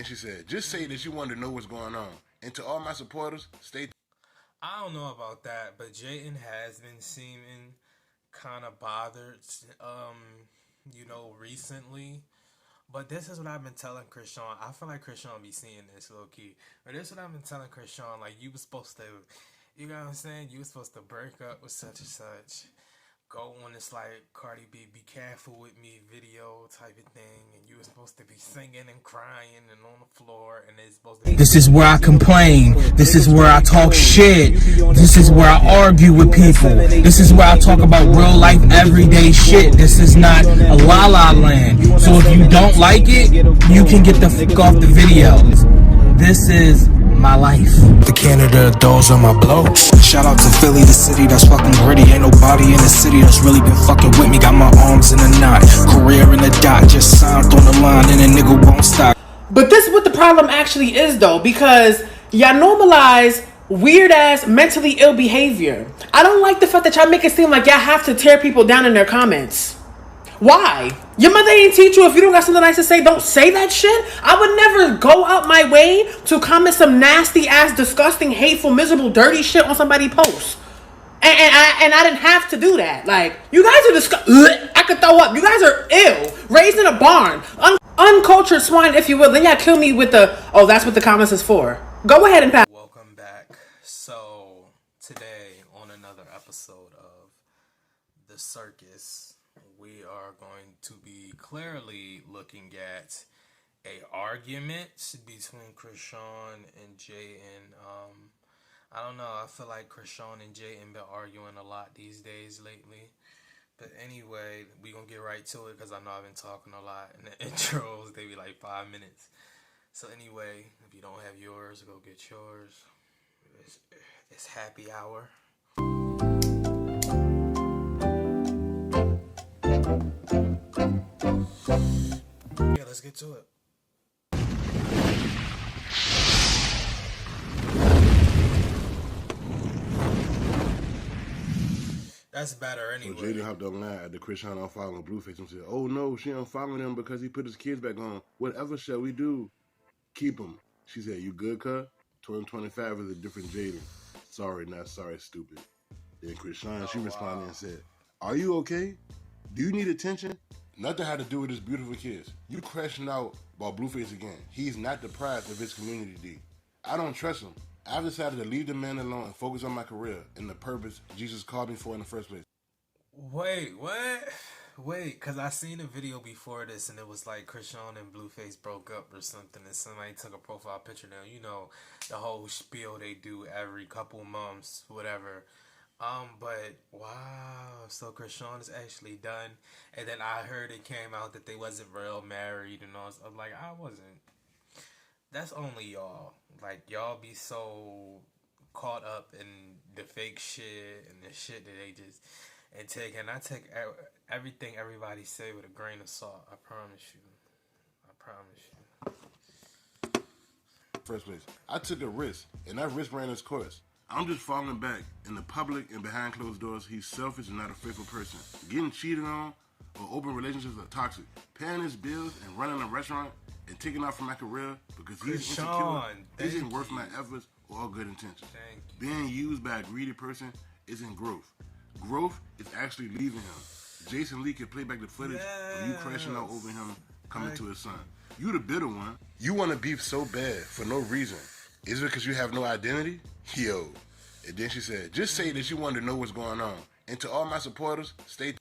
she said, just say that you wanted to know what's going on. And to all my supporters, stay. I don't know about that, but Jaidyn has been seeming kind of bothered, recently. But this is what I've been telling Chrisean. I feel like Chrisean be seeing this low key. But this is what I've been telling Chrisean. Like, you was supposed to, you know what I'm saying? You was supposed to break up with such and such. Go on this, like, Cardi B, be careful with me video type of thing. And you were supposed to be singing and crying and on the floor. And it's supposed to be. This is where I complain. This is where I talk shit. This is where I argue with people. This is where I talk about real life, everyday shit. This is not a la la land. So if you don't like it, you can get the fuck off the video. This is my life. The Canada, those are my blows. Shout out to Philly, the city that's fucking gritty. Ain't nobody in the city that's really been fucking with me. Got my arms in a knot, career in the dot. Just signed on the line and a nigga won't stop. But this is what the problem actually is, though, because y'all normalize weird ass mentally ill behavior. I don't like the fact that y'all make it seem like y'all have to tear people down in their comments. Why? Your mother ain't teach you if you don't got something nice to say, don't say that shit? I would never go out my way to comment some nasty ass, disgusting, hateful, miserable, dirty shit on somebody's post. And I didn't have to do that. Like, you guys are disgusting. I could throw up. You guys are ill. Raised in a barn. Uncultured swine, if you will. Then y'all kill me with the, oh, that's what the comments is for. Go ahead and pass. Welcome back. So, today on another episode of The Circus, we are going to be clearly looking at a argument between Chrisean and Jaidyn. I don't know. I feel like Chrisean and Jaidyn been arguing a lot these days lately. But anyway, we gonna get right to it because I know I've been talking a lot in the intros. They be like 5 minutes. So anyway, if you don't have yours, go get yours. It's happy hour. Yeah, let's get to it. That's better anyway. So Jaidyn hopped online at the Chrisean unfollowing Blueface and said, oh no, she unfollowing him because he put his kids back on. Whatever shall we do? Keep him. She said, you good, cuz? 2025 is a different Jaidyn. Sorry, not sorry, stupid. Then Chrisean, she responded and said, are you okay? Do you need attention? Nothing had to do with his beautiful kids. You crashing out about Blueface again. He's not deprived of his community, D. I don't trust him. I've decided to leave the man alone and focus on my career and the purpose Jesus called me for in the first place. Wait, what? Wait, because I seen a video before this and it was like Chrisean and Blueface broke up or something and somebody took a profile picture now. You know, the whole spiel they do every couple months, whatever. But wow, so Chrisean is actually done. And then I heard it came out that they wasn't real married and all. I'm like, I wasn't. That's only y'all. Like, y'all be so caught up in the fake shit and the shit that they just and take. And I take everything everybody say with a grain of salt. I promise you. I promise you. First place. I took a risk, and that risk ran its course. I'm just falling back. In the public and behind closed doors, he's selfish and not a faithful person. Getting cheated on or open relationships are toxic. Paying his bills and running a restaurant and taking off from my career because he's insecure isn't worth my efforts or all good intentions. Being used by a greedy person isn't growth. Growth is actually leaving him. Jason Lee can play back the footage of you crashing out over him coming to his son. You the bitter one. You want to beef so bad for no reason. Is it because you have no identity? Yo. And then she said, just say that you wanted to know what's going on. And to all my supporters, stay.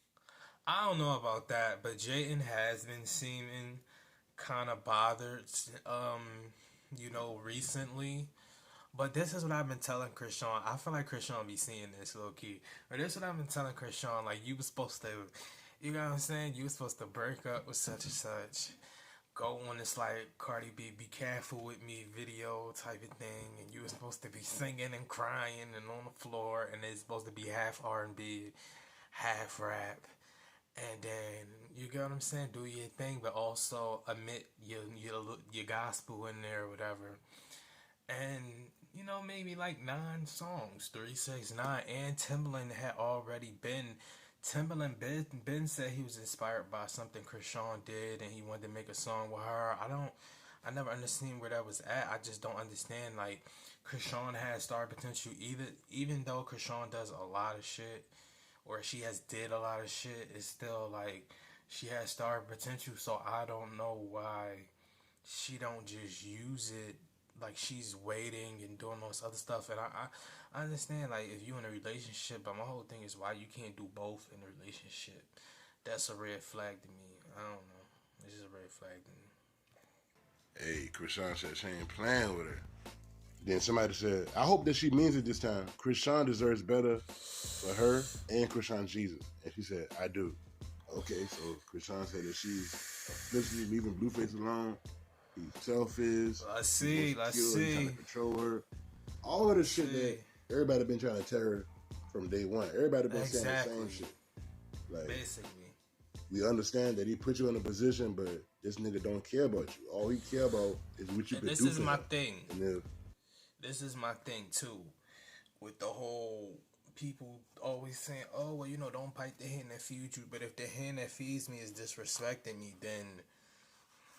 I don't know about that, but Jaidyn has been seeming kind of bothered, recently. But this is what I've been telling Chrisean. I feel like Chrisean be seeing this low key. But this is what I've been telling Chrisean. Like, you was supposed to, you know what I'm saying? You was supposed to break up with such and such. Go on this, like, Cardi B, be careful with me video type of thing. And you were supposed to be singing and crying and on the floor. And it's supposed to be half R&B, half rap. And then, you get what I'm saying? Do your thing, but also admit your gospel in there or whatever. And, maybe like 9 songs, 3, 6, 9. And Timbaland had already been, Ben said he was inspired by something Chrisean did and he wanted to make a song with her. I I never understand where that was at. I just don't understand. Like, Chrisean has star potential. Even though Chrisean does a lot of shit, or she has did a lot of shit, it's still like she has star potential. So I don't know why she don't just use it. Like, she's waiting and doing all this other stuff. And I understand, like, if you in a relationship, but my whole thing is why you can't do both in a relationship. That's a red flag to me. I don't know. It's just a red flag to me. Hey, Chrisean said she ain't playing with her. Then somebody said, I hope that she means it this time. Chrisean deserves better for her and Chrisean Jesus. And she said, I do. Okay, so Chrisean said that she's officially leaving Blueface alone. He's selfish. Let's see. Trying to control her. All of the shit that everybody been trying to tell her from day one. Everybody been saying the same shit. Like, basically. We understand that he put you in a position, but this nigga don't care about you. All he care about is what you can do. This is my thing. And this is my thing too, with the whole people always saying, "Oh, well, you know, don't bite the hand that feeds you." But if the hand that feeds me is disrespecting me, then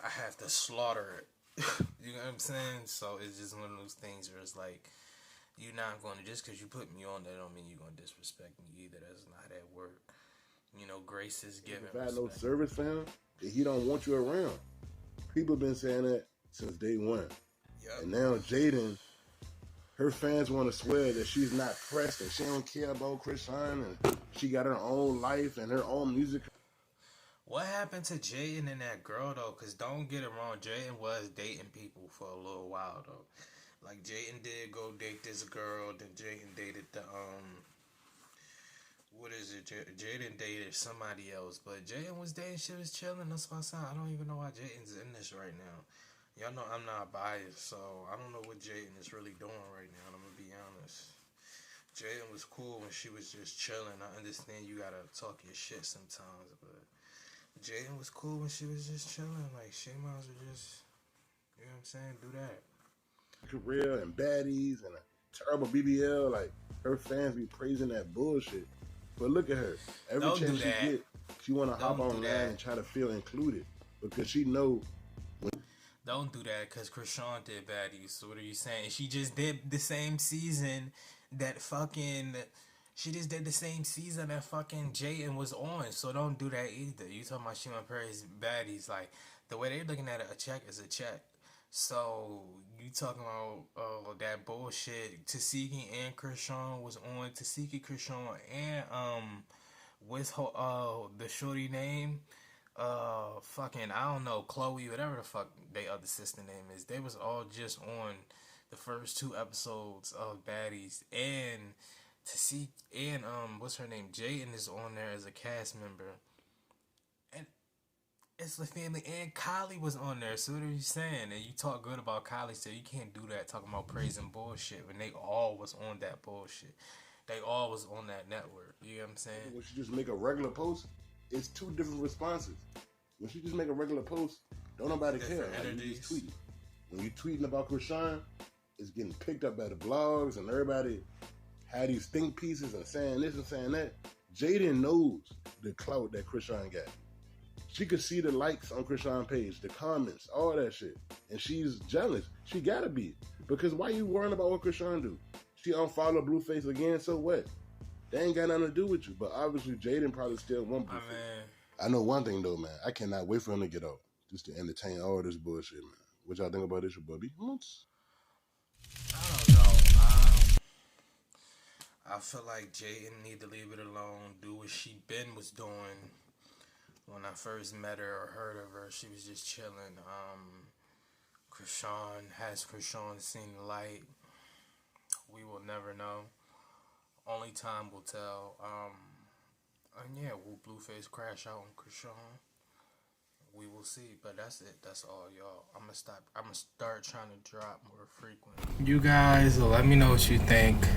I have to slaughter it. You know what I'm saying? So it's just one of those things where it's like, you're not going to, just because you put me on, that don't mean you're going to disrespect me either. That's not how that work. You know, grace is given. Provide no service for him, that he don't want you around. People been saying that since day one. Yep. And now Jaidyn, her fans want to swear that she's not pressed and she don't care about Chrisean and she got her own life and her own music. What happened to Jaidyn and that girl though? Cause don't get it wrong, Jaidyn was dating people for a little while though. Like, Jaidyn did go date this girl, then Jaidyn dated the what is it? Jaidyn dated somebody else, but Jaidyn was dating. She was chilling. That's why I don't even know why Jaidyn's in this right now. Y'all know I'm not biased, so I don't know what Jaidyn is really doing right now. I'm gonna be honest. Jaidyn was cool when she was just chilling. I understand you gotta talk your shit sometimes, but Jaidyn was cool when she was just chilling. Like, she might as well just, you know what I'm saying, do that. Career and baddies and a terrible BBL. Like, her fans be praising that bullshit. But look at her. Every chance she get, she want to hop online and try to feel included because she know. Don't do that because Chrisean did baddies. So what are you saying? She just did the same season that fucking. She just did the same season that fucking Jaidyn was on. So don't do that either. You talking about she want to praise baddies? Like, the way they're looking at it, a check is a check. So you talking about that bullshit? Tasiki and Chrisean was on. Tasiki, Chrisean, and with the shorty name, fucking, I don't know, Chloe, whatever the fuck they other sister name is. They was all just on the first 2 episodes of Baddies, and Tasiki and what's her name? Jaidyn is on there as a cast member. It's the family, and Kylie was on there. So what are you saying? And you talk good about Kylie, so you can't do that talking about praising bullshit when they all was on that bullshit. They all was on that network. You know what I'm saying? When she just make a regular post, it's 2 different responses. When she just make a regular post, don't nobody care. Like, you just tweet. When you tweeting about Chrisean, it's getting picked up by the blogs and everybody had these think pieces and saying this and saying that. Jaidyn knows the clout that Chrisean got. She could see the likes on Chrisean's page, the comments, all that shit. And she's jealous. She gotta be. Because why you worrying about what Chrisean do? She unfollowed Blueface again, so what? They ain't got nothing to do with you. But obviously, Jaidyn probably still want Blueface. I know one thing, though, man. I cannot wait for him to get out. Just to entertain all this bullshit, man. What y'all think about this, your Bubby? I don't know. I feel like Jaidyn need to leave it alone. Do what she was doing. When I first met her or heard of her, she was just chilling. Has Chrisean seen the light? We will never know. Only time will tell. And yeah, will Blueface crash out on Chrisean? We will see, but that's it. That's all, y'all. I'm gonna start trying to drop more frequent. You guys, let me know what you think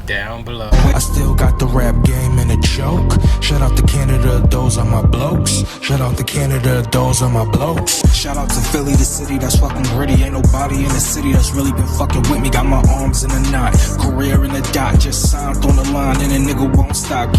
down below. I still got the rap game in a choke. Shout out to Canada, those are my blokes. Shout out to Canada, those are my blokes. Shout out to Philly, the city that's fucking gritty. Ain't nobody in the city that's really been fucking with me. Got my arms in a knot, career in a dot. Just signed on the line and a nigga won't stop.